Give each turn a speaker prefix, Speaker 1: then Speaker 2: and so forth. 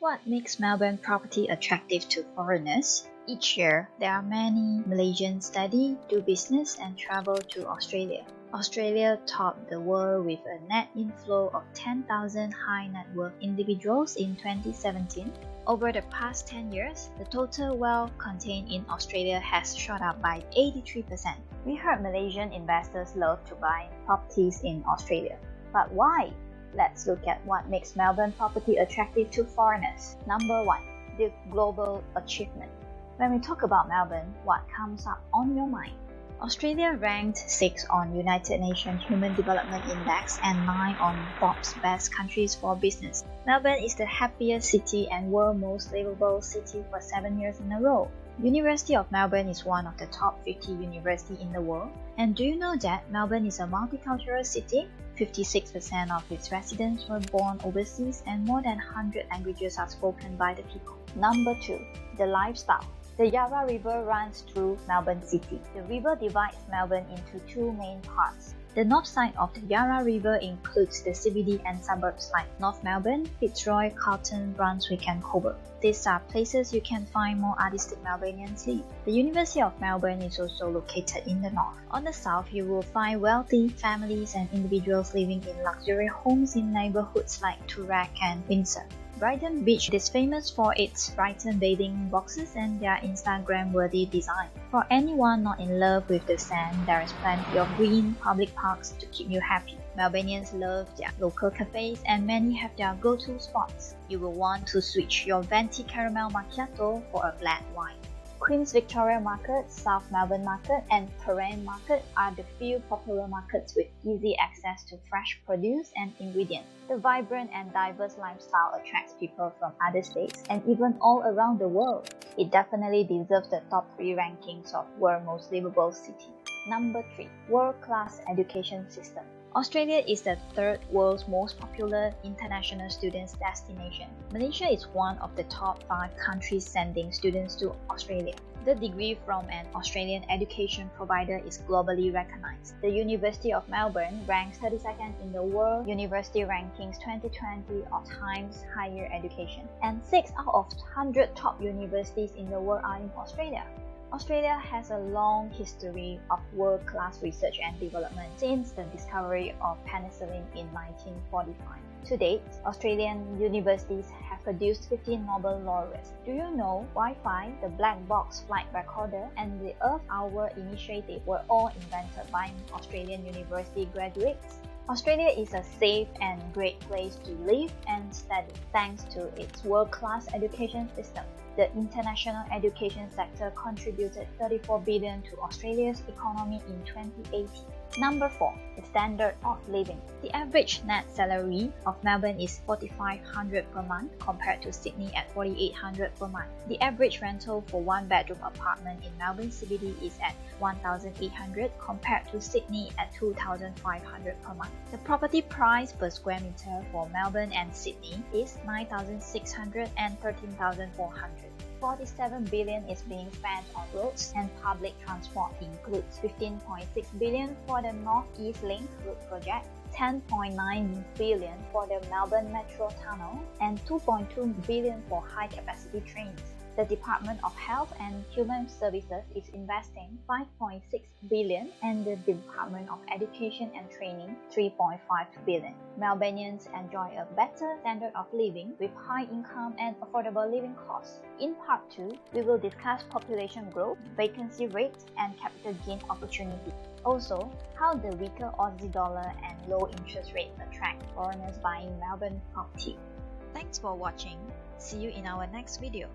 Speaker 1: What makes Melbourne property attractive to foreigners? Each year, there are many Malaysians study, do business, and travel to Australia. Australia topped the world with a net inflow of 10,000 high net worth individuals in 2017. Over the past 10 years, the total wealth contained in Australia has shot up by 83%. We heard Malaysian investors love to buy properties in Australia. But why? Let's look at what makes Melbourne property attractive to foreigners. Number 1. The global achievement. When we talk about Melbourne, what comes up on your mind? Australia ranked 6 on United Nations Human Development Index and 9 on Forbes Best Countries for Business. Melbourne is the happiest city and world most livable city for 7 years in a row. University of Melbourne is one of the top 50 universities in the world. And do you know that Melbourne is a multicultural city? 56% of its residents were born overseas and more than 100 languages are spoken by the people. Number 2. The lifestyle. The Yarra River runs through Melbourne City. The river divides Melbourne into two main parts. The north side of the Yarra River includes the CBD and suburbs like North Melbourne, Fitzroy, Carlton, Brunswick and Coburg. These are places you can find more artistic Melbournians live. The University of Melbourne is also located in the north. On the south, you will find wealthy families and individuals living in luxury homes in neighborhoods like Toorak and Windsor. Brighton Beach is famous for its Brighton bathing boxes and their Instagram-worthy design. For anyone not in love with the sand, there is plenty of green public parks to keep you happy. Melbournians love their local cafes and many have their go-to spots. You will want to switch your venti caramel macchiato for a flat white. Queen's Victoria Market, South Melbourne Market and Terrain Market are the few popular markets with easy access to fresh produce and ingredients. The vibrant and diverse lifestyle attracts people from other states and even all around the world. It definitely deserves the top 3 rankings of World Most Liveable Cities. Number 3. World-class education system. Australia is the 3rd world's most popular international students destination. Malaysia is one of the top 5 countries sending students to Australia. The degree from an Australian education provider is globally recognized. The University of Melbourne ranks 32nd in the World University Rankings 2020 of Times Higher Education, and 6 out of 100 top universities in the world are in Australia. Australia has a long history of world-class research and development since the discovery of penicillin in 1945. To date, Australian universities have produced 15 Nobel laureates. Do you know Wi-Fi, the black box flight recorder, and the Earth Hour initiative were all invented by Australian university graduates? Australia is a safe and great place to live and study thanks to its world-class education system. The international education sector contributed $34 billion to Australia's economy in 2018. Number 4. The standard of living. The average net salary of Melbourne is $4,500 per month compared to Sydney at $4,800 per month. The average rental for one-bedroom apartment in Melbourne CBD is at $1,800 compared to Sydney at $2,500 per month. The property price per square meter for Melbourne and Sydney is $9,600 and $13,400. $47 billion is being spent on roads and public transport includes $15.6 billion for the North East Link road project, $10.9 billion for the Melbourne Metro Tunnel, and $2.2 billion for high-capacity trains. The Department of Health and Human Services is investing $5.6 billion and the Department of Education and Training $3.5 billion. Melbournians enjoy a better standard of living with high income and affordable living costs. In part 2, we will discuss population growth, vacancy rates, and capital gain opportunity. Also, how the weaker Aussie dollar and low interest rates attract foreigners buying Melbourne property. Thanks for watching. See you in our next video.